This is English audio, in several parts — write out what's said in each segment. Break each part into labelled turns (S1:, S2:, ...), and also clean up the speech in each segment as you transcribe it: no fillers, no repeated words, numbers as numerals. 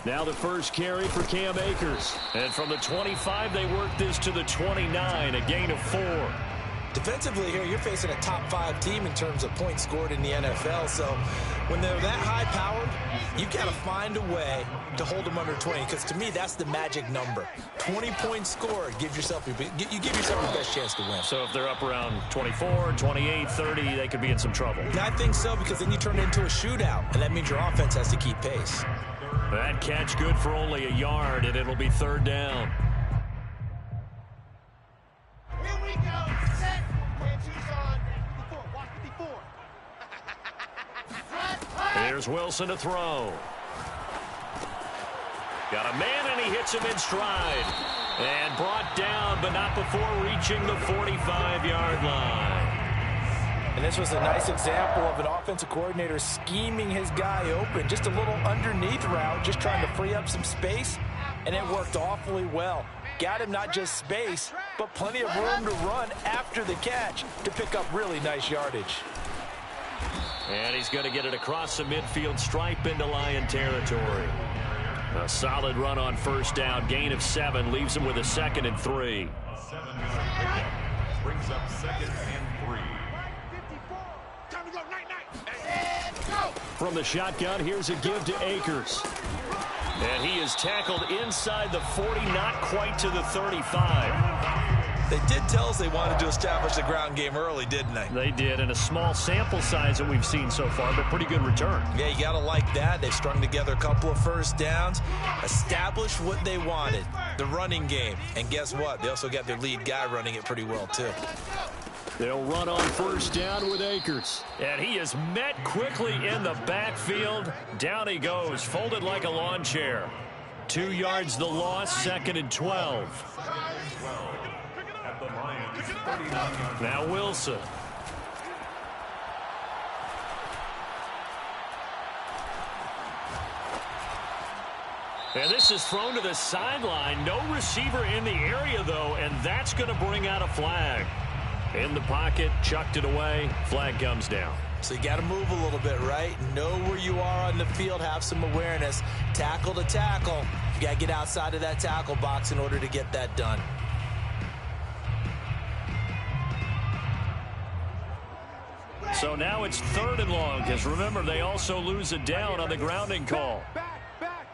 S1: Now the first carry for Cam Akers. And from the 25, they work this to the 29, a gain of 4.
S2: Defensively here, you're facing a top 5 team in terms of points scored in the NFL. So when they're that high-powered, you got to find a way to hold them under 20. Because to me, that's the magic number. 20 points scored, you give yourself your best chance to win.
S1: So if they're up around 24, 28, 30, they could be in some trouble.
S2: And I think so, because then you turn it into a shootout, and that means your offense has to keep pace.
S1: That catch good for only a yard, and it'll be 3rd down.
S3: Here we go. Set. Hands on. 54. Watch 54.
S1: Here's Wilson to throw. Got a man, and he hits him in stride. And brought down, but not before reaching the 45-yard line.
S2: And this was a nice example of an offensive coordinator scheming his guy open. Just a little underneath route, just trying to free up some space. And it worked awfully well. Got him not just space, but plenty of room to run after the catch to pick up really nice yardage.
S1: And he's going to get it across the midfield stripe into Lion territory. A solid run on 1st down. Gain of 7 leaves him with a 2nd and 3.
S4: 7 brings up 2nd and 3.
S3: Time to go. Night. And go.
S1: From the shotgun, here's a give to Akers. And he is tackled inside the 40, not quite to the 35.
S2: They did tell us they wanted to establish the ground game early, didn't they?
S1: They did, and a small sample size that we've seen so far, but pretty good return.
S2: Yeah, you got to like that. They've strung together a couple of 1st downs, established what they wanted, the running game. And guess what? They also got their lead guy running it pretty well, too.
S1: They'll run on 1st down with Akers. And he is met quickly in the backfield. Down he goes, folded like a lawn chair. 2 yards the loss, 2nd and 12. Now Wilson. And this is thrown to the sideline. No receiver in the area, though, and that's going to bring out a flag. In the pocket, chucked it away. Flag comes down.
S2: So you got to move a little bit, right? Know where you are on the field, have some awareness. Tackle to tackle. You got to get outside of that tackle box in order to get that done.
S1: So now it's 3rd and long, because remember, they also lose a down on the grounding call.
S3: Back.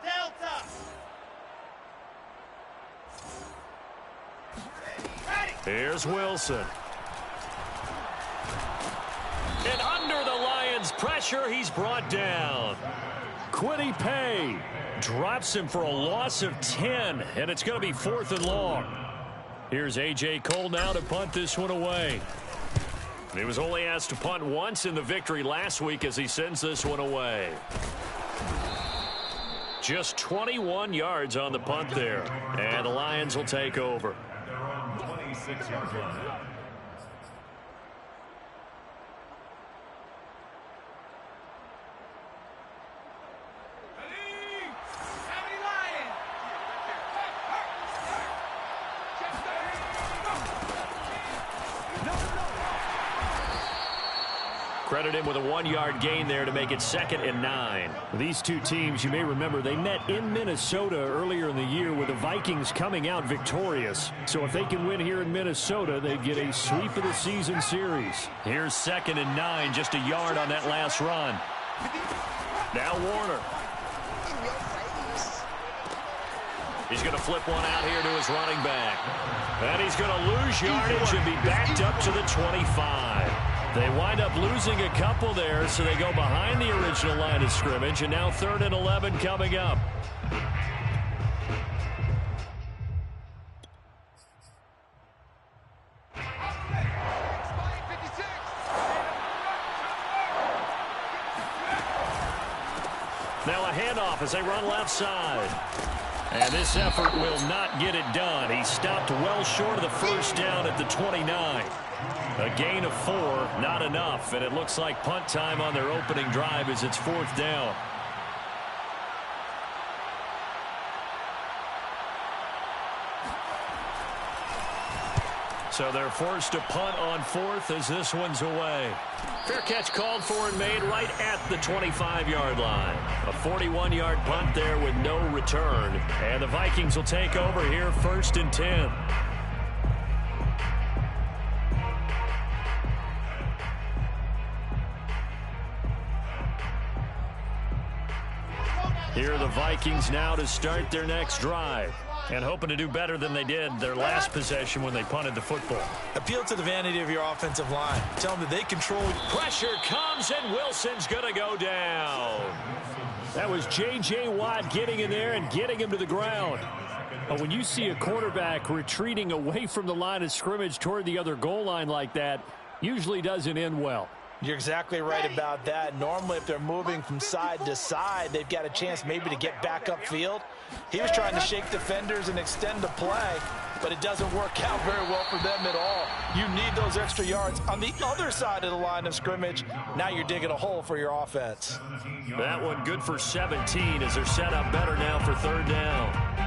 S3: Delta.
S1: Here's Wilson. And under the Lions' pressure, he's brought down. Quiddy Pay drops him for a loss of 10, and it's going to be 4th and long. Here's A.J. Cole now to punt this one away. He was only asked to punt once in the victory last week as he sends this one away. Just 21 yards on the punt there, and the Lions will take over.
S4: They're on 26-yard line.
S1: Credit him with a 1-yard gain there to make it 2nd and 9. These two teams, you may remember, they met in Minnesota earlier in the year with the Vikings coming out victorious. So if they can win here in Minnesota, they get a sweep of the season series. Here's 2nd and 9, just a yard on that last run. Now Warner. He's going to flip one out here to his running back. And he's going to lose yardage and be backed up to the 25. They wind up losing a couple there, so they go behind the original line of scrimmage, and now 3rd and 11 coming up. Now a handoff as they run left side. And this effort will not get it done. He stopped well short of the 1st down at the 29. A gain of 4, not enough, and it looks like punt time on their opening drive as it's 4th down. So they're forced to punt on fourth as this one's away. Fair catch called for and made right at the 25-yard line. A 41-yard punt there with no return. And the Vikings will take over here 1st and 10. Here are the Vikings now to start their next drive. And hoping to do better than they did their last possession when they punted the football.
S2: Appeal to the vanity of your offensive line. Tell them that they control.
S1: Pressure comes, and Wilson's going to go down. That was J.J. Watt getting in there and getting him to the ground. But when you see a quarterback retreating away from the line of scrimmage toward the other goal line like that, usually doesn't end well.
S2: You're exactly right about that. Normally, if they're moving from side to side, they've got a chance maybe to get back upfield. He was trying to shake defenders and extend the play, but it doesn't work out very well for them at all. You need those extra yards on the other side of the line of scrimmage. Now you're digging a hole for your offense.
S1: That one good for 17 as they're set up better now for 3rd down.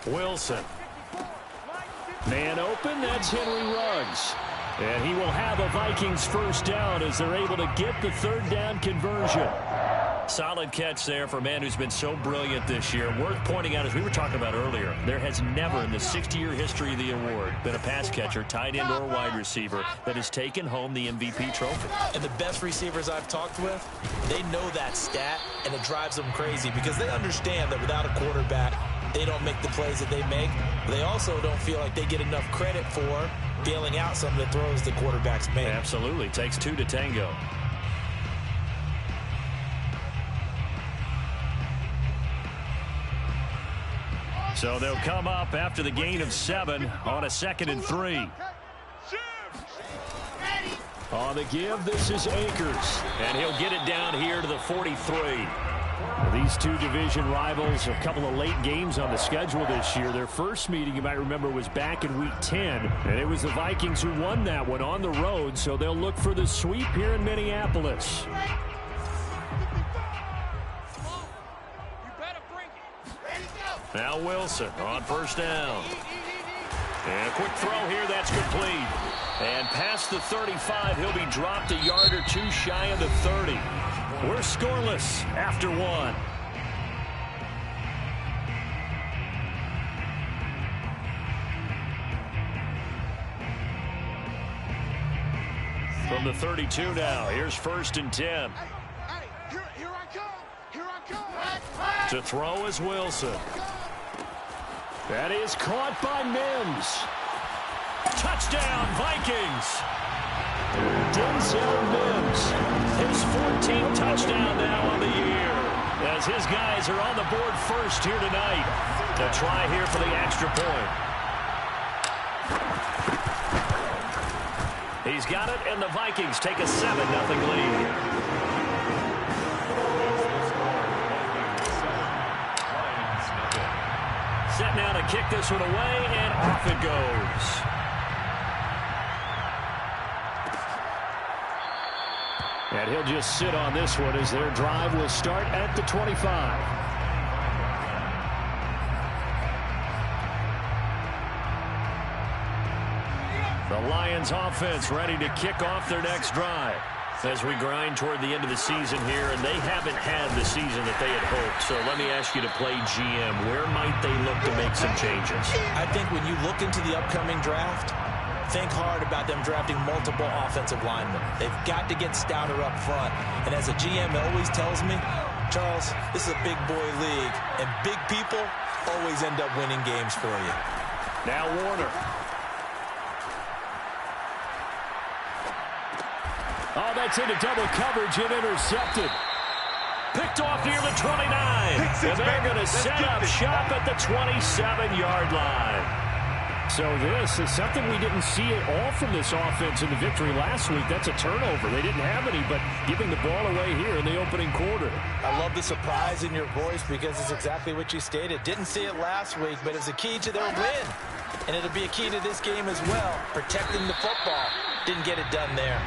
S1: Wilson. Man open, that's Henry Ruggs. And he will have a Vikings 1st down as they're able to get the 3rd down conversion. Solid catch there for a man who's been so brilliant this year. Worth pointing out, as we were talking about earlier, there has never in the 60-year history of the award been a pass catcher, tight end, or wide receiver that has taken home the MVP trophy.
S2: And the best receivers I've talked with, they know that stat, and it drives them crazy because they understand that without a quarterback, they don't make the plays that they make. They also don't feel like they get enough credit for bailing out some of the throws the quarterbacks make.
S1: Absolutely. Takes 2 to tango. So they'll come up after the gain of 7 on a 2nd and 3. On the give, this is Akers. And he'll get it down here to the 43. These two division rivals, a couple of late games on the schedule this year. Their first meeting, you might remember, was back in Week 10. And it was the Vikings who won that one on the road. So they'll look for the sweep here in Minneapolis. Now Wilson on 1st down. And a quick throw here, that's complete. And past the 35, he'll be dropped a yard or 2 shy of the 30. We're scoreless after 1. From the 32 now, here's 1st and 10.
S3: Here I come.
S1: To throw is Wilson. That is caught by Mims. Touchdown, Vikings. Denzel Mims, his 14th touchdown now on the year, as his guys are on the board first here tonight. A try here for the extra point. He's got it, and the Vikings take a 7-0 lead. Set now to kick this one away, and off it goes. And he'll just sit on this one as their drive will start at the 25. The Lions offense ready to kick off their next drive as we grind toward the end of the season here, and they haven't had the season that they had hoped. So let me ask you to play GM. Where might they look to make some changes?
S2: I think when you look into the upcoming draft, think hard about them drafting multiple offensive linemen. They've got to get stouter up front. And as a GM always tells me, Charles, this is a big boy league, and big people always end up winning games for you.
S1: Now Warner. Oh, that's into double coverage and intercepted. Picked off near the 29. And they're going to set up shop at the 27-yard line. So this is something we didn't see at all from this offense in the victory last week. That's a turnover. They didn't have any, but giving the ball away here in the opening quarter.
S2: I love the surprise in your voice because it's exactly what you stated. Didn't see it last week, but it's a key to their win. And it'll be a key to this game as well, protecting the football. Didn't get it done there.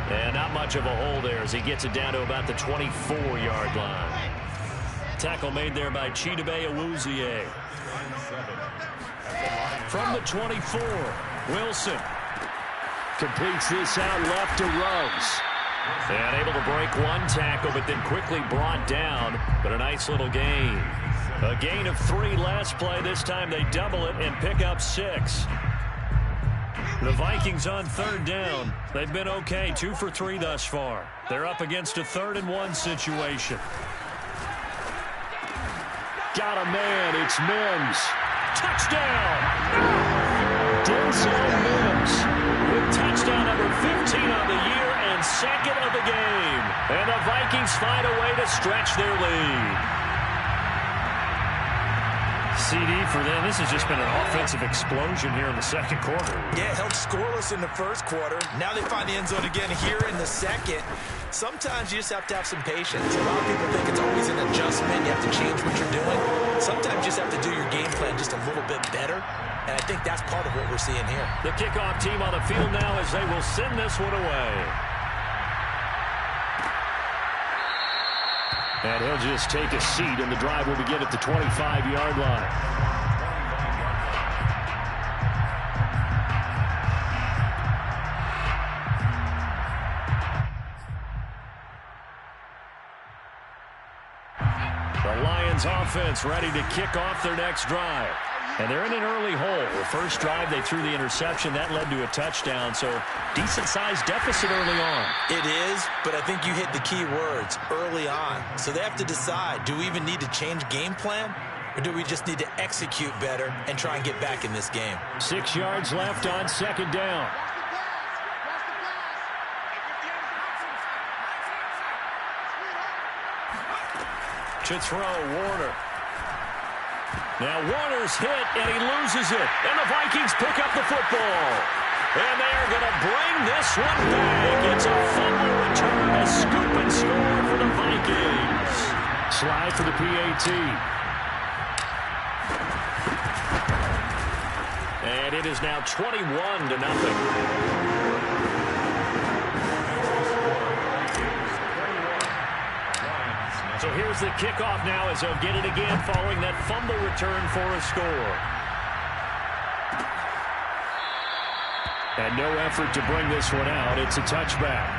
S1: And not much of a hole there as he gets it down to about the 24-yard line. Tackle made there by Chidobe Awuzie. From the 24, Wilson completes this out left to Ruggs. And able to break one tackle, but then quickly brought down. But a nice little gain. A gain of 3 last play. This time they double it and pick up 6. The Vikings on third down. They've been okay, 2 for 3 thus far. They're up against a 3rd and 1 situation. Got a man, it's Mims. Touchdown! Denzel Mims with touchdown number 15 on the year and 2nd of the game. And the Vikings find a way to stretch their lead. CD for them. This has just been an offensive explosion here in the 2nd quarter.
S2: Yeah, held scoreless in the 1st quarter. Now they find the end zone again here in the 2nd. Sometimes you just have to have some patience. A lot of people think it's always an adjustment. You have to change what you're doing. Sometimes you just have to do your game plan just a little bit better. And I think that's part of what we're seeing here.
S1: The kickoff team on the field now as they will send this one away. And he'll just take a seat, and the drive will begin at the 25-yard line. The Lions offense ready to kick off their next drive. And they're in an early hole. The first drive, they threw the interception. That led to a touchdown, so decent-sized deficit early on.
S2: It is, but I think you hit the key words, early on. So they have to decide, do we even need to change game plan, or do we just need to execute better and try and get back in this game?
S1: 6 yards left on 2nd down. To throw, Warner. Now Warner's hit, and he loses it. And the Vikings pick up the football. And they are going to bring this one back. It's a fumble return, a scoop and score for the Vikings. Slide for the PAT. And it is now 21-0. So here's the kickoff now as they'll get it again following that fumble return for a score. And no effort to bring this one out. It's a touchback.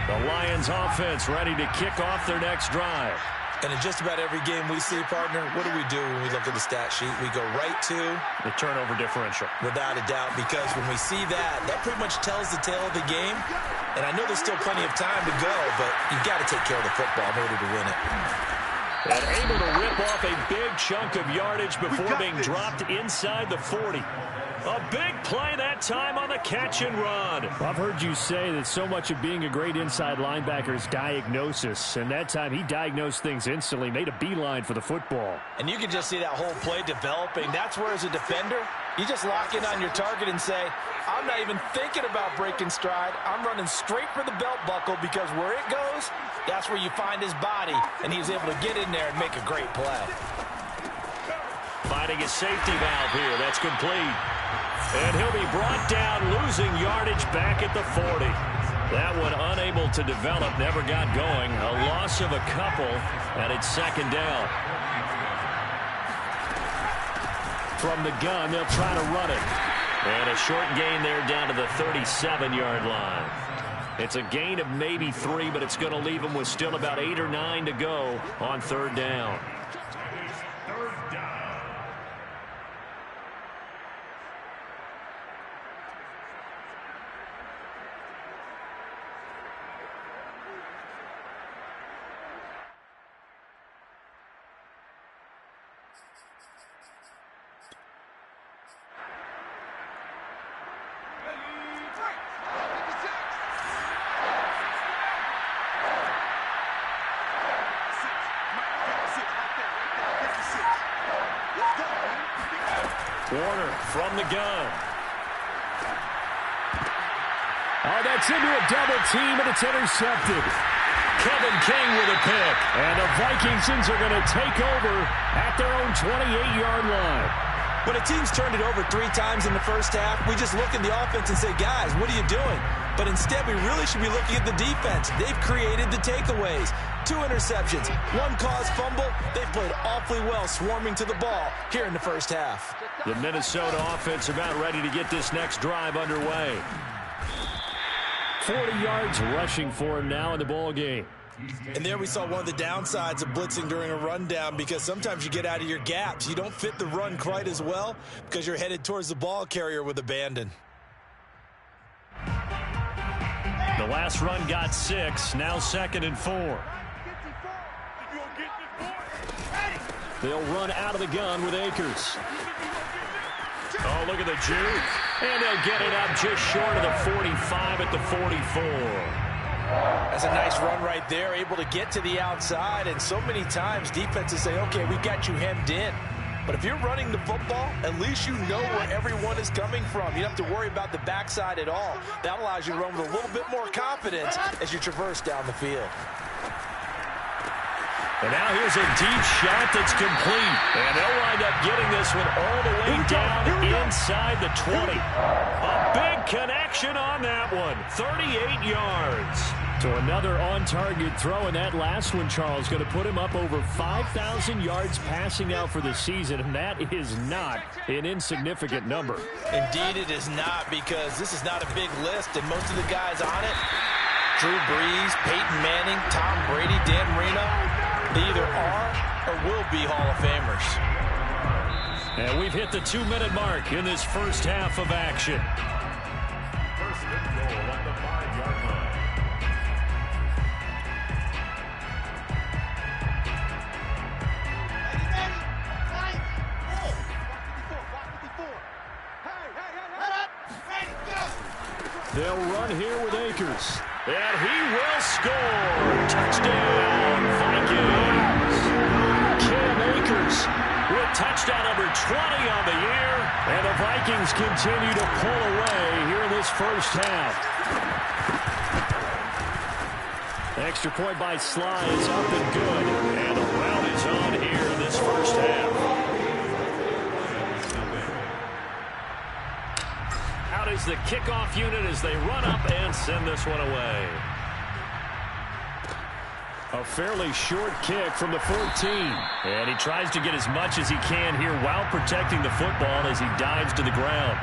S1: The Lions offense ready to kick off their next drive.
S2: And in just about every game we see, partner, what do we do when we look at the stat sheet? We go right to
S1: the turnover differential.
S2: Without a doubt, because when we see that, that pretty much tells the tale of the game. And I know there's still plenty of time to go, but you've got to take care of the football in order to win it.
S1: And able to rip off a big chunk of yardage before being dropped inside the 40. A big play that time on the catch and run. I've heard you say that so much of being a great inside linebacker is diagnosis. And that time he diagnosed things instantly, made a beeline for the football.
S2: And you can just see that whole play developing. That's where, as a defender, you just lock in on your target and say, I'm not even thinking about breaking stride. I'm running straight for the belt buckle because where it goes, that's where you find his body. And he was able to get in there and make a great play.
S1: Finding a safety valve here. That's complete. And he'll be brought down, losing yardage back at the 40. That one unable to develop, never got going. A loss of a couple, and it's 2nd down. From the gun, they'll try to run it. And a short gain there down to the 37-yard line. It's a gain of maybe 3, but it's going to leave them with still about 8 or 9 to go on 3rd down. from the gun. Oh, that's into a double team, and it's intercepted. Kevin King with a pick. And the Vikings are going to take over at their own 28-yard line.
S2: When a team's turned it over 3 times in the first half, we just look at the offense and say, guys, what are you doing? But instead, we really should be looking at the defense. They've created the takeaways. 2 interceptions, 1 caused fumble. They've played awfully well swarming to the ball here in the first half.
S1: The Minnesota offense about ready to get this next drive underway. 40 yards rushing for him now in the ball game.
S2: And there we saw one of the downsides of blitzing during a rundown, because sometimes you get out of your gaps. You don't fit the run quite as well because you're headed towards the ball carrier with abandon.
S1: The last run got 6, now 2nd and 4. They'll run out of the gun with Akers. Oh, look at the juke. And they'll get it up just short of the 45 at the 44.
S2: That's a nice run right there, able to get to the outside. And so many times defenses say, okay, we've got you hemmed in. But if you're running the football, at least you know where everyone is coming from. You don't have to worry about the backside at all. That allows you to run with a little bit more confidence as you traverse down the field.
S1: And now here's a deep shot that's complete. And they'll wind up getting this one all the way down inside the 20. A big connection on that one. 38 yards. So another on-target throw, and that last one, Charles, going to put him up over 5,000 yards passing out for the season, and that is not an insignificant number.
S2: Indeed it is not, because this is not a big list, and most of the guys on it, Drew Brees, Peyton Manning, Tom Brady, Dan Marino, they either are or will be Hall of Famers.
S1: And we've hit the 2-minute mark in this first half of action.
S4: First and goal at the 5-yard line.
S1: They'll run here with Akers. And he will score. Touchdown, Vikings. Cam Akers with touchdown number 20 on the year. And the Vikings continue to pull away here in this first half. Extra point by Sly is up and good. And the round is on here in this first half. Out is the kickoff unit as they run up and send this one away. A fairly short kick from the 14. And he tries to get as much as he can here while protecting the football as he dives to the ground.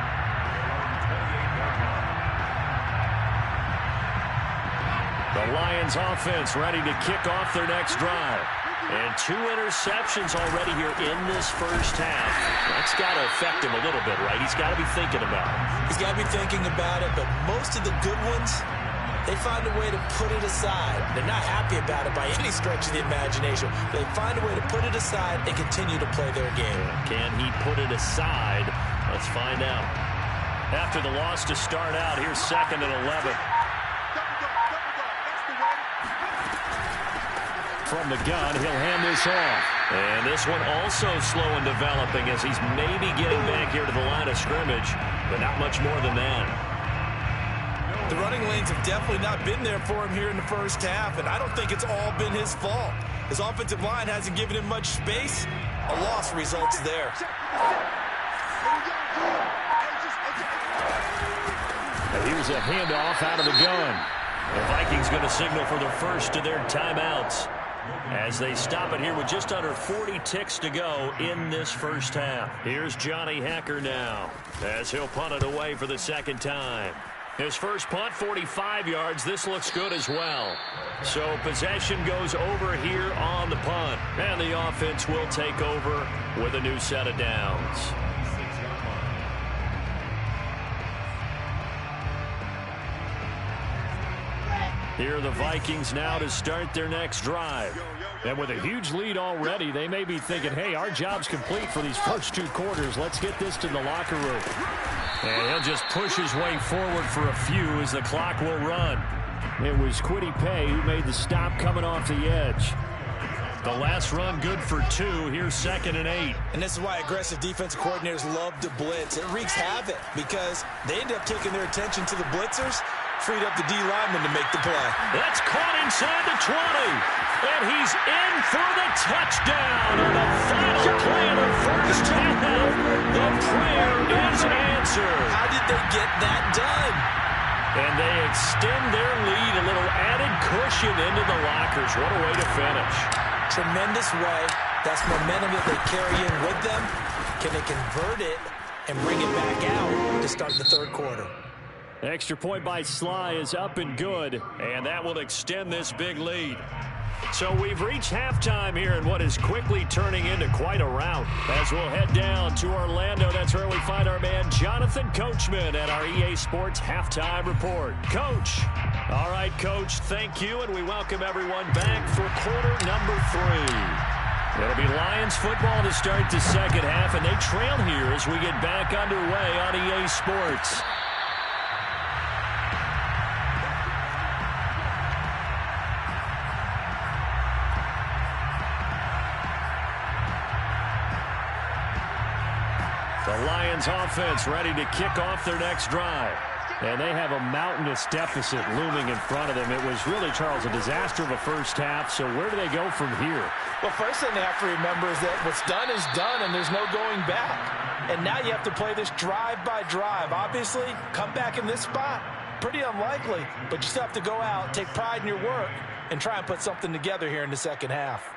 S1: The Lions offense ready to kick off their next drive. And 2 interceptions already here in this first half. That's got to affect him a little bit, right? He's got to be thinking about it.
S2: He's got to be thinking about it, but most of the good ones, they find a way to put it aside. They're not happy about it by any stretch of the imagination. They find a way to put it aside and continue to play their game.
S1: Can he put it aside? Let's find out. After the loss to start out, here's 2nd and 11. From the gun, he'll hand this off. And this one also slow in developing as he's maybe getting back here to the line of scrimmage, but not much more than that.
S2: The running lanes have definitely not been there for him here in the first half, and I don't think it's all been his fault. His offensive line hasn't given him much space. A loss results there.
S1: And here's a handoff out of the gun. The Vikings going to signal for the first of their timeouts as they stop it here with just under 40 ticks to go in this first half. Here's Johnny Hacker now as he'll punt it away for the second time. His first punt, 45 yards. This looks good as well. So possession goes over here on the punt, and the offense will take over with a new set of downs. Here are the Vikings now to start their next drive. And with a huge lead already, they may be thinking, hey, our job's complete for these first 2 quarters. Let's get this to the locker room. And he'll just push his way forward for a few as the clock will run. It was Kwity Paye who made the stop coming off the edge. The last run good for 2. Here's 2nd and 8.
S2: And this is why aggressive defensive coordinators love to blitz. It wreaks havoc because they end up taking their attention to the blitzers, freed up the D lineman to make the play.
S1: That's caught inside the 20. And he's in for the touchdown on the final play of the first half. The prayer is answered.
S2: How did they get that done?
S1: And they extend their lead, a little added cushion into the lockers. What a way to finish.
S2: Tremendous way. That's momentum that they carry in with them. Can they convert it and bring it back out to start the third quarter?
S1: Extra point by Sly is up and good, and that will extend this big lead. So we've reached halftime here in what is quickly turning into quite a rout. As we'll head down to Orlando, that's where we find our man Jonathan Coachman at our EA Sports Halftime Report. Coach. All right, Coach, thank you, and we welcome everyone back for quarter number 3. It'll be Lions football to start the second half, and they trail here as we get back underway on EA Sports. The Lions offense ready to kick off their next drive. And they have a mountainous deficit looming in front of them. It was really, Charles, a disaster of a first half. So where do they go from here?
S2: Well, first thing they have to remember is that what's done is done, and there's no going back. And now you have to play this drive by drive. Obviously, come back in this spot, pretty unlikely. But you still have to go out, take pride in your work, and try and put something together here in the second half.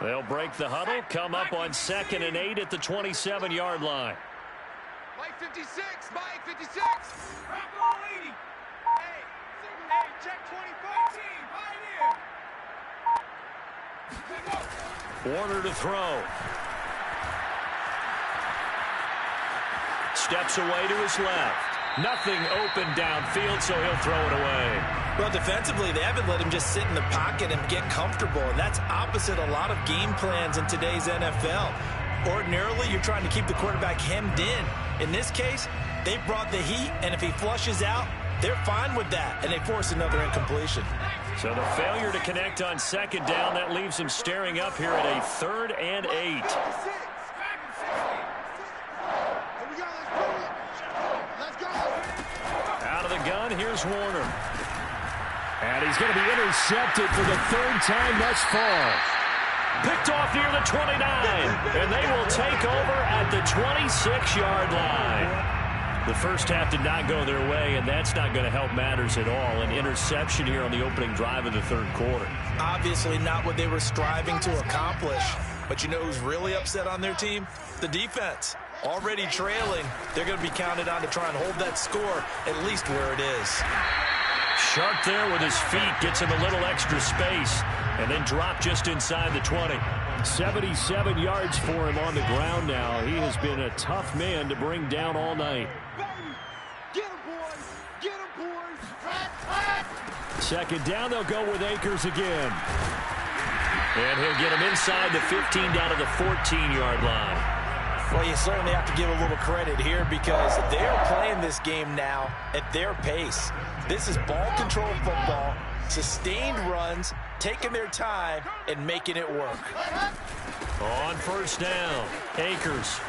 S1: They'll break the huddle, come up on 2nd and 8 at the 27-yard line.
S3: Mike 56, Mike 56. Bravo 80. Hey, check 25 team, right here.
S1: Warner to throw. Steps away to his left. Nothing open downfield, so he'll throw it away.
S2: Well, defensively, they haven't let him just sit in the pocket and get comfortable, and that's opposite a lot of game plans in today's NFL. Ordinarily, you're trying to keep the quarterback hemmed in. In this case, they brought the heat, and if he flushes out, they're fine with that, and they force another incompletion.
S1: So the failure to connect on 2nd down, that leaves him staring up here at a 3rd and 8. Out of the gun, here's Warner. And he's going to be intercepted for the 3rd time thus far. Picked off near the 29, and they will take over at the 26-yard line. The first half did not go their way, and that's not going to help matters at all. An interception here on the opening drive of the third quarter.
S2: Obviously not what they were striving to accomplish. But you know who's really upset on their team? The defense. Already trailing, they're going to be counted on to try and hold that score at least where it is.
S1: Sharp there with his feet, gets him a little extra space, and then drop just inside the 20. 77 yards for him on the ground now. He has been a tough man to bring down all night.
S3: Get him, boys! Get him, boys!
S1: 2nd down, they'll go with Akers again. And he'll get him inside the 15 down to the 14-yard line.
S2: Well, you certainly have to give a little credit here because they're playing this game now at their pace. This is ball control football, sustained runs, taking their time, and making it work.
S1: On 1st down, Akers.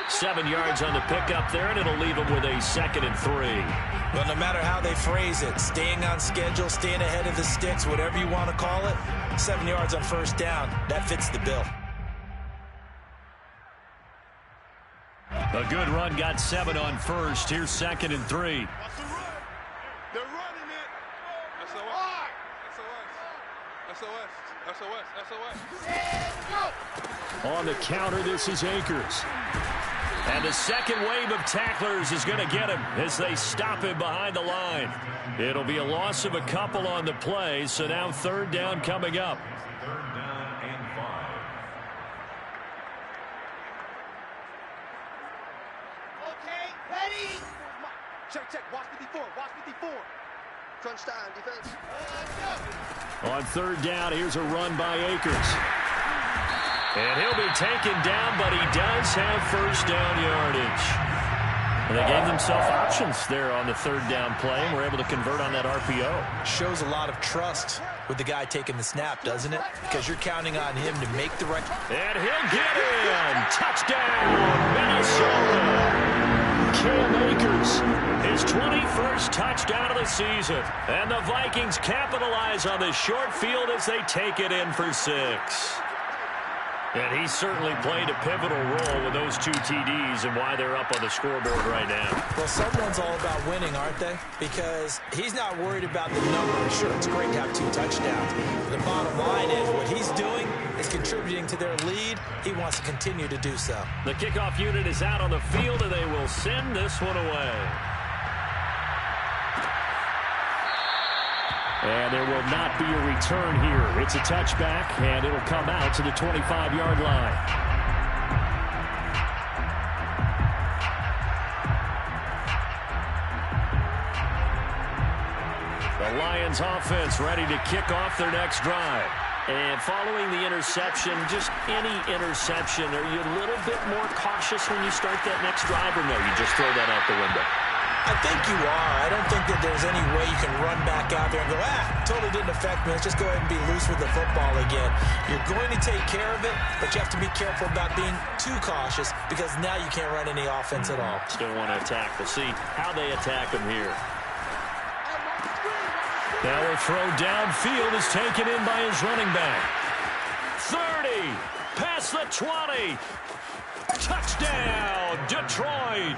S1: 7 yards on the pickup there, and it'll leave him with a 2nd and 3.
S2: But no matter how they phrase it, staying on schedule, staying ahead of the sticks, whatever you want to call it, 7 yards on 1st down, that fits the bill.
S1: A good run, got 7 on 1st. Here's 2nd and 3.
S4: They're running it. SOS. SOS.
S1: On the counter, this is Akers. And the second wave of tacklers is going to get him as they stop him behind the line. It'll be a loss of a couple on the play, so now 3rd down coming up.
S4: 3rd down and 5.
S3: Okay, ready? Check, watch 54, watch 54. Crunch time, defense.
S1: On third down, here's a run by Akers. And he'll be taken down, but he does have first down yardage. And they gave themselves options there on the third down play, and were able to convert on that RPO.
S2: Shows a lot of trust with the guy taking the snap, doesn't it? Because you're counting on him to make the right...
S1: And he'll get in! Touchdown, Minnesota! Cam Akers, his 21st touchdown of the season. And the Vikings capitalize on this short field as they take it in for 6. And he certainly played a pivotal role with those 2 TDs and why they're up on the scoreboard right now.
S2: Well, someone's all about winning, aren't they? Because he's not worried about the number. Sure, it's great to have 2 touchdowns. The bottom line is what he's doing is contributing to their lead. He wants to continue to do so.
S1: The kickoff unit is out on the field, and they will send this one away. And there will not be a return here. It's a touchback, and it'll come out to the 25-yard line. The Lions offense ready to kick off their next drive. And following the interception, just any interception, are you a little bit more cautious when you start that next drive, or no, you just throw that out the window?
S2: I think you are. I don't think that there's any way you can run back out there and go, totally didn't affect me. Let's just go ahead and be loose with the football again. You're going to take care of it, but you have to be careful about being too cautious because now you can't run any offense at all.
S1: Still want to attack. We'll see how they attack them here. Now a throw downfield is taken in by his running back. 30, past the 20. Touchdown, Detroit.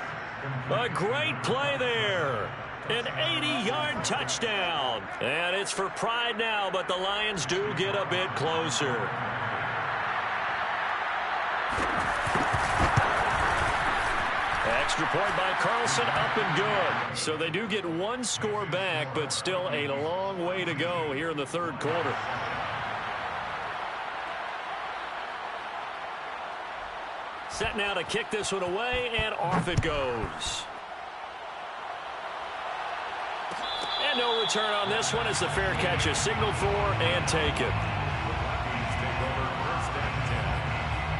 S1: A great play there. An 80-yard touchdown. And it's for pride now, but the Lions do get a bit closer. Extra point by Carlson, up and good. So they do get 1 score back, but still a long way to go here in the third quarter. Set now to kick this one away, and off it goes. And no return on this one as the fair catch is signaled for and taken.
S4: Vikings take over first and 10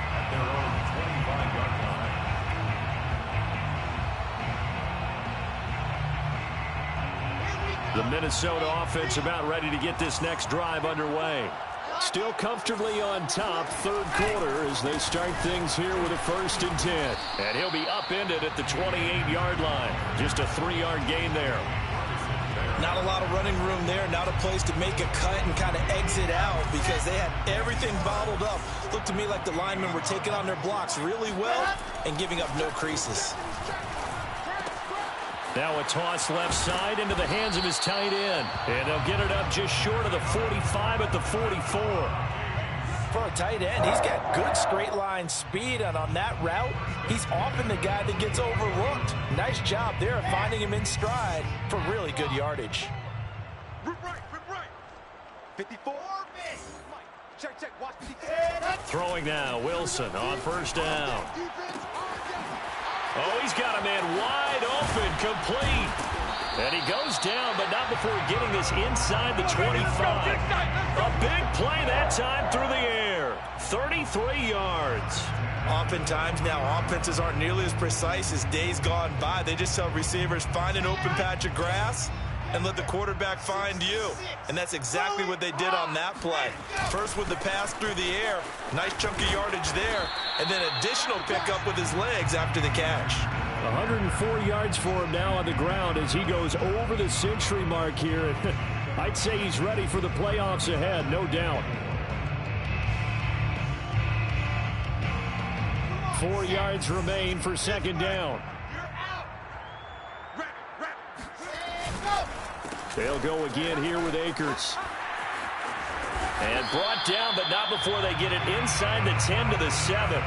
S4: at their own 25-yard line.
S1: The Minnesota offense about ready to get this next drive underway. Still comfortably on top, third quarter, as they start things here with a 1st and 10. And he'll be upended at the 28-yard line. Just a 3-yard gain there.
S2: Not a lot of running room there, not a place to make a cut and kind of exit out because they had everything bottled up. Looked to me like the linemen were taking on their blocks really well and giving up no creases.
S1: Now a toss left side into the hands of his tight end. And they'll get it up just short of the 45 at the 44.
S2: For a tight end, he's got good straight line speed, and on that route, he's often the guy that gets overlooked. Nice job there of finding him in stride for really good yardage.
S3: Rip right. 54. Check. Watch the
S1: Throwing now, Wilson on first down. Oh, he's got a man wide open, complete. And he goes down, but not before getting this inside the 25. A big play that time through the air. 33 yards.
S2: Oftentimes now, offenses aren't nearly as precise as days gone by. They just tell receivers, find an open patch of grass and let the quarterback find you. And that's exactly what they did on that play. First with the pass through the air, nice chunk of yardage there, and then additional pickup with his legs after the catch.
S1: 104 yards for him now on the ground as he goes over the century mark here. I'd say he's ready for the playoffs ahead, no doubt. 4 yards remain for second down. They'll go again here with Akers. And brought down, but not before they get it inside the 10 to the 7.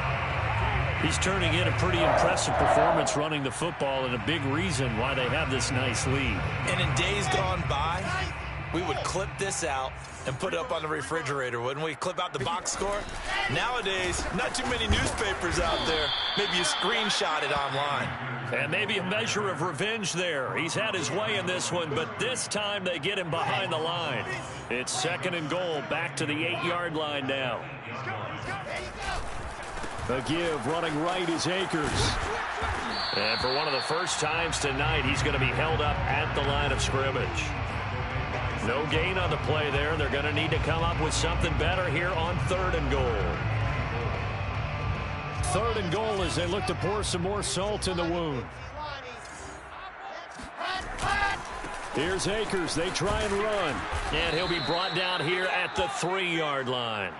S1: He's turning in a pretty impressive performance running the football, and a big reason why they have this nice lead.
S2: And in days gone by, we would clip this out and put it up on the refrigerator, wouldn't we? Clip out the box score. Nowadays, not too many newspapers out there. Maybe you screenshot it online.
S1: And maybe a measure of revenge there. He's had his way in this one, but this time they get him behind the line. It's 2nd and goal, back to the 8-yard line now. A give, running right is Akers. And for one of the first times tonight, he's going to be held up at the line of scrimmage. No gain on the play there. They're going to need to come up with something better here on 3rd and goal. 3rd and goal as they look to pour some more salt in the wound. Here's Akers. They try and run. And he'll be brought down here at the 3-yard line.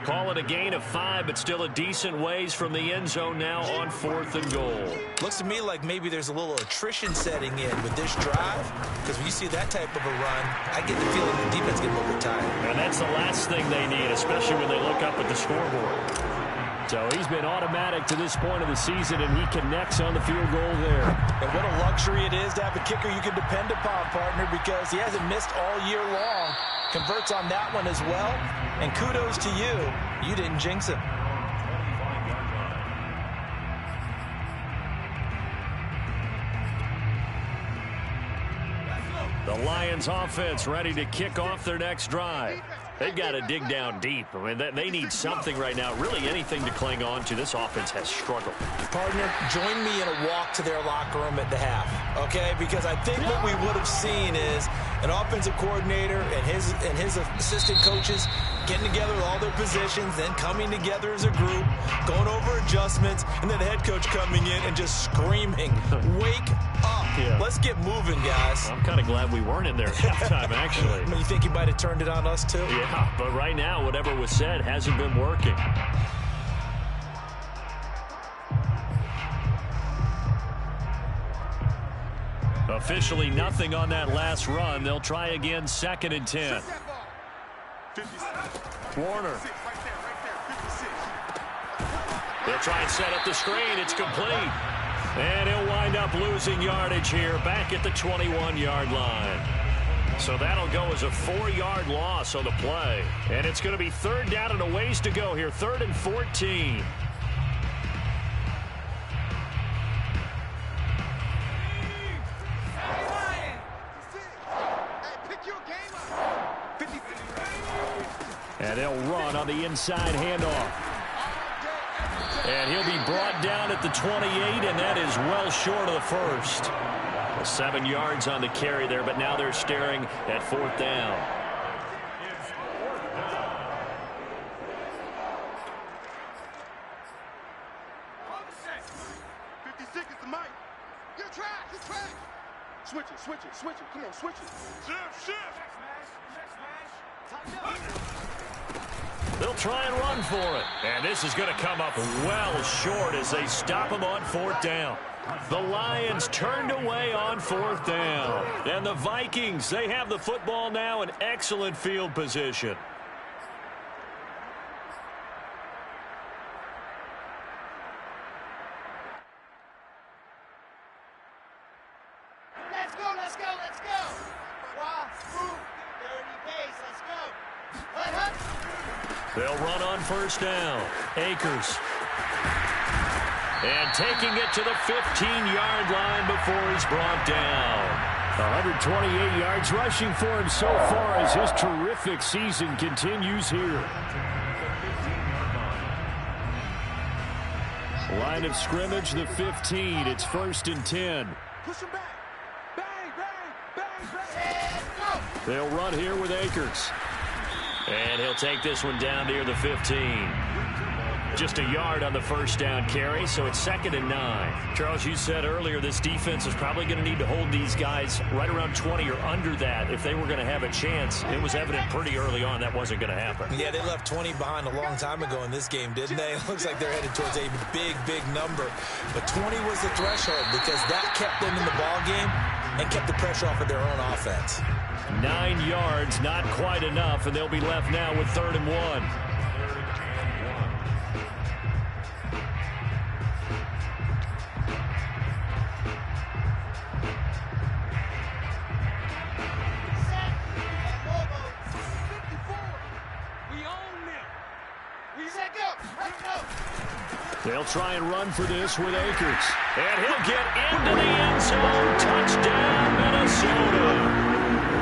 S1: Call it a gain of 5, but still a decent ways from the end zone now on 4th and goal.
S2: Looks to me like maybe there's a little attrition setting in with this drive, because when you see that type of a run, I get the feeling the defense getting a little bit tired.
S1: And that's the last thing they need, especially when they look up at the scoreboard. So he's been automatic to this point of the season, and he connects on the field goal there.
S2: And what a luxury it is to have a kicker you can depend upon, partner, because he hasn't missed all year long. Converts on that one as well. And kudos to you. You didn't jinx him.
S1: The Lions offense ready to kick off their next drive. They've got to dig down deep. I mean, they need something right now, really anything to cling on to. This offense has struggled.
S2: Partner, join me in a walk to their locker room at the half, okay? Because I think what we would have seen is an offensive coordinator and his assistant coaches getting together with all their positions, then coming together as a group, going over adjustments, and then the head coach coming in and just screaming, wake up. Yeah. Let's get moving, guys.
S1: I'm kind of glad we weren't in there at halftime, actually.
S2: I mean, you think he might have turned it on us, too?
S1: Yeah, but right now, whatever was said hasn't been working. Officially nothing on that last run. They'll try again, 2nd and 10. Warner. They'll try and set up the screen. It's complete. And he'll wind up losing yardage here back at the 21-yard line. So that'll go as a 4-yard loss on the play. And it's going to be 3rd down and a ways to go here. 3rd and 14. And they'll run on the inside handoff. And he'll be brought down at the 28, and that is well short of the first. 7 yards on the carry there, but now they're staring at 4th down.
S3: Switch it. Come on, switch it. Shift.
S1: They'll try and run for it. And this is going to come up well short as they stop him on 4th down. The Lions turned away on 4th down. And the Vikings, they have the football now in excellent field position.
S3: Let's go. Move. 30 pace, let's go.
S1: They'll run on 1st down. Akers. And taking it to the 15-yard line before he's brought down. 128 yards rushing for him so far as his terrific season continues here. Line of scrimmage, the 15. It's 1st and 10.
S3: Push him back. Bang.
S1: They'll run here with Akers. And he'll take this one down near the 15. Just a yard on the 1st down carry, so it's 2nd and 9. Charles, you said earlier this defense is probably going to need to hold these guys right around 20 or under that if they were going to have a chance. It was evident pretty early on that wasn't going to happen.
S2: Yeah, they left 20 behind a long time ago in this game, didn't they? It looks like they're headed towards a big number. But 20 was the threshold because that kept them in the ball game and kept the pressure off of their own offense.
S1: 9 yards, not quite enough, and they'll be left now with 3rd and 1. They'll try and run for this with Akers. And he'll get into the end zone. Touchdown, Minnesota.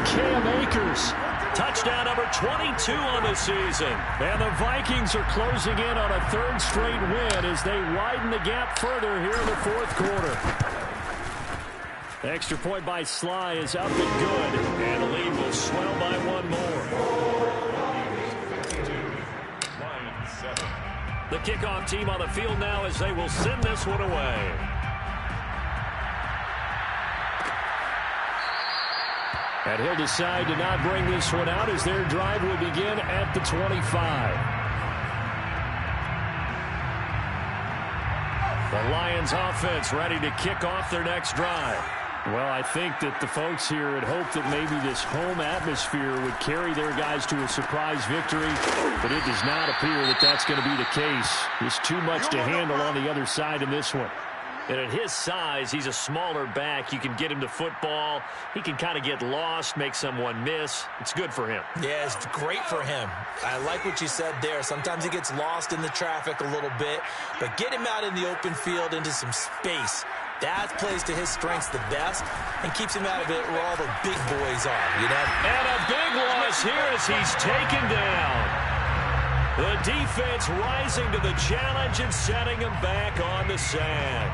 S1: Cam Akers. Touchdown number 22 on the season. And the Vikings are closing in on a third straight win as they widen the gap further here in the fourth quarter. Extra point by Sly is up and good. And the lead will swell by one more. The kickoff team on the field now as they will send this one away. And he'll decide to not bring this one out as their drive will begin at the 25. The Lions offense ready to kick off their next drive. Well, I think that the folks here had hoped that maybe this home atmosphere would carry their guys to a surprise victory, but it does not appear that that's going to be the case. There's too much to handle on the other side in this one. And at his size, he's a smaller back. You can get him to football. He can kind of get lost, make someone miss. It's good for him.
S2: Yeah, it's great for him. I like what you said there. Sometimes he gets lost in the traffic a little bit, but get him out in the open field into some space. That plays to his strengths the best and keeps him out of it where all the big boys are, you know?
S1: And a big loss here as he's taken down. The defense rising to the challenge and setting him back on the sand.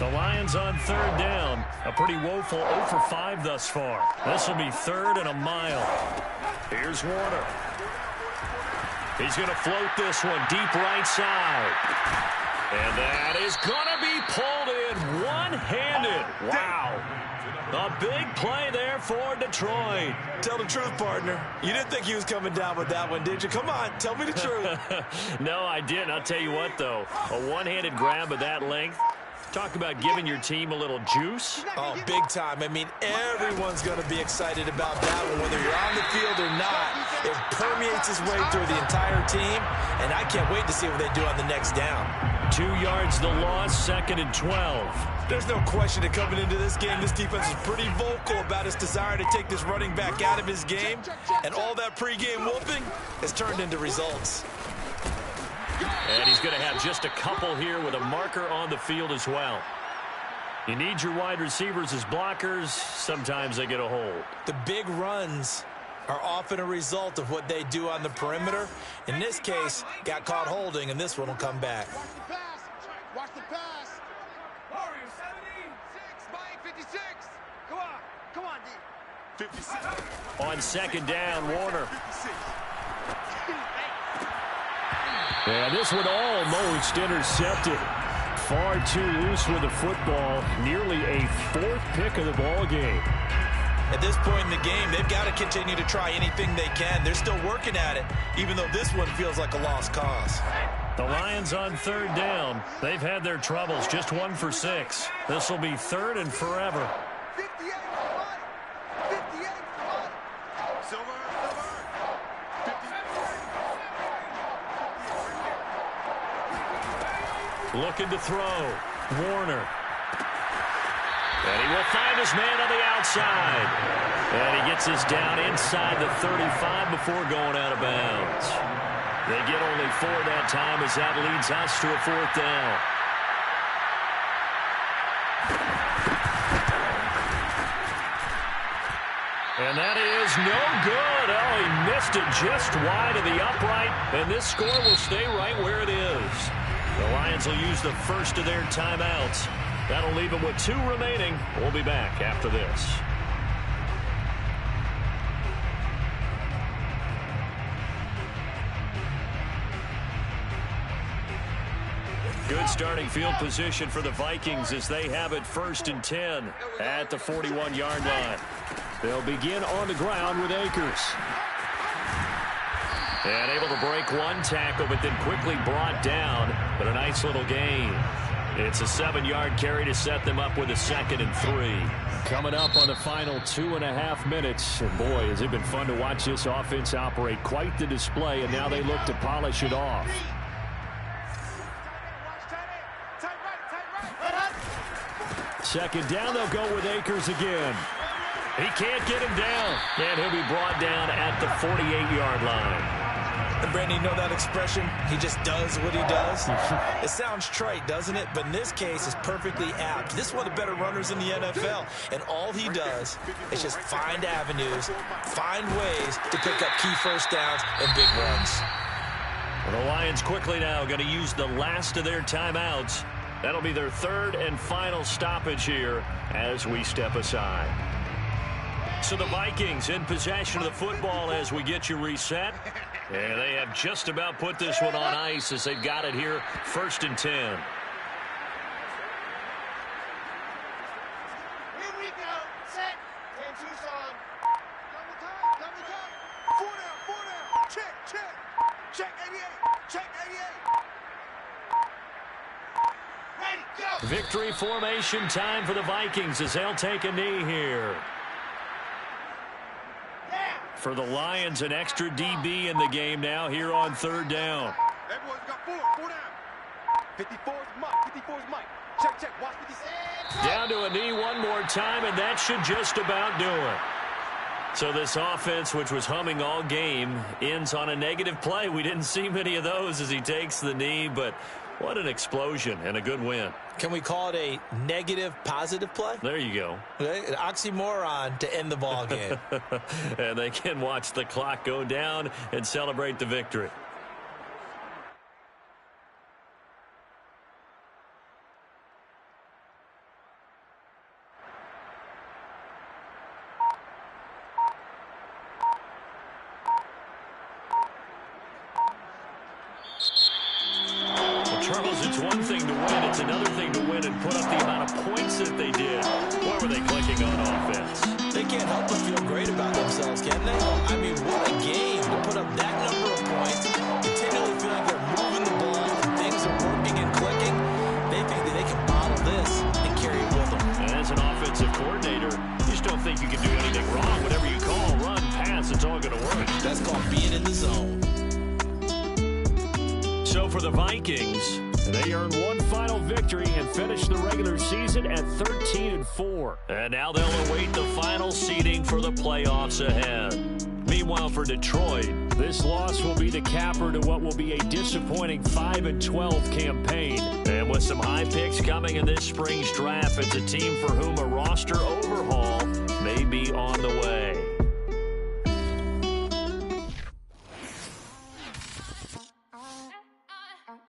S1: The Lions on third down. A pretty woeful 0 for 5 thus far. This will be third and a mile. Here's Warner. He's going to float this one deep right side. And that is going to be pulled in one-handed. Wow. A big play there for Detroit.
S2: Tell the truth, partner. You didn't think he was coming down with that one, did you? Come on, tell me the truth.
S1: No, I didn't. I'll tell you what, though. A one-handed grab of that length. Talk about giving your team a little juice.
S2: Oh, big time. I mean, everyone's going to be excited about that one, whether you're on the field or not. It permeates its way through the entire team, and I can't wait to see what they do on the next down.
S1: 2 yards the loss, 2nd and 12.
S2: There's no question that coming into this game, this defense is pretty vocal about its desire to take this running back out of his game, and all that pregame whooping has turned into results.
S1: And he's going to have just a couple here with a marker on the field as well. You need your wide receivers as blockers. Sometimes they get a hold.
S2: The big runs are often a result of what they do on the perimeter. In this case, got caught holding, and this one will come back.
S3: Watch the pass. Watch the pass. Warriors 76 by 56. Come on. Come on, D. 56.
S1: On second down, Warner. And this one almost intercepted. Far too loose with the football. Nearly a 4th pick of the ball game.
S2: At this point in the game, they've got to continue to try anything they can. They're still working at it, even though this one feels like a lost cause.
S1: The Lions on third down. They've had their troubles. Just 1 for 6. This will be third and forever.
S3: 58 for money. 58 for money. Silver.
S1: Looking to throw. Warner. And he will find his man on the outside. And he gets this down inside the 35 before going out of bounds. They get only 4 that time as that leads us to a 4th down. And that is no good. Oh, he missed it just wide of the upright. And this score will stay right where it is. The Lions will use the first of their timeouts. That'll leave them with 2 remaining. We'll be back after this. Good starting field position for the Vikings as they have it 1st and 10 at the 41-yard line. They'll begin on the ground with Akers. And able to break one tackle, but then quickly brought down. But a nice little gain. It's a 7-yard carry to set them up with a 2nd and 3. Coming up on the final 2.5 minutes. And boy, has it been fun to watch this offense operate. Quite the display, and now they look to polish it off. Second down, they'll go with Akers again. He can't get him down, and he'll be brought down at the 48-yard line.
S2: And Brandon, you know that expression? He just does what he does. It sounds trite, doesn't it? But in this case, it's perfectly apt. This is one of the better runners in the NFL, and all he does is just find avenues, find ways to pick up key first downs and big runs.
S1: Well, the Lions quickly now going to use the last of their timeouts. That'll be their third and final stoppage here as we step aside. So the Vikings in possession of the football as we get you reset. And they have just about put this one on ice as they've got it here, 1st and 10.
S3: Here we go. Set. 10 Tucson. Double time. 4 down. Check. Check 88. Check 88. Ready, go.
S1: Victory formation time for the Vikings as they'll take a knee here. For the Lions, an extra DB in the game now here on 3rd down.
S3: Everyone's got 4 down. 54's Mike. Check. Watch 56.
S1: Down to a knee one more time, and that should just about do it. So this offense, which was humming all game, ends on a negative play. We didn't see many of those as he takes the knee, but what an explosion and a good win.
S2: Can we call it a negative positive play?
S1: There you go.
S2: Okay, an oxymoron to end the ball game.
S1: And they can watch the clock go down and celebrate the victory. Charles, it's one thing to win. It's another thing to win and put up the amount of points that they did. Boy, were they clicking on offense.
S2: They can't help but feel great about themselves, can they? I mean, what a game to put up that number of points, continually feeling they're moving the ball and things are working and clicking. They think that they can bottle this and carry it with them.
S1: And as an offensive coordinator, you just don't think you can do anything wrong. Whatever you call, run, pass, it's all going to work.
S2: That's called being in the zone.
S1: So for the Vikings, they earn one final victory and finish the regular season at 13-4. And now they'll await the final seeding for the playoffs ahead. Meanwhile, for Detroit, this loss will be the capper to what will be a disappointing 5-12 campaign. And with some high picks coming in this spring's draft, it's a team for whom a roster overhaul may be on the way.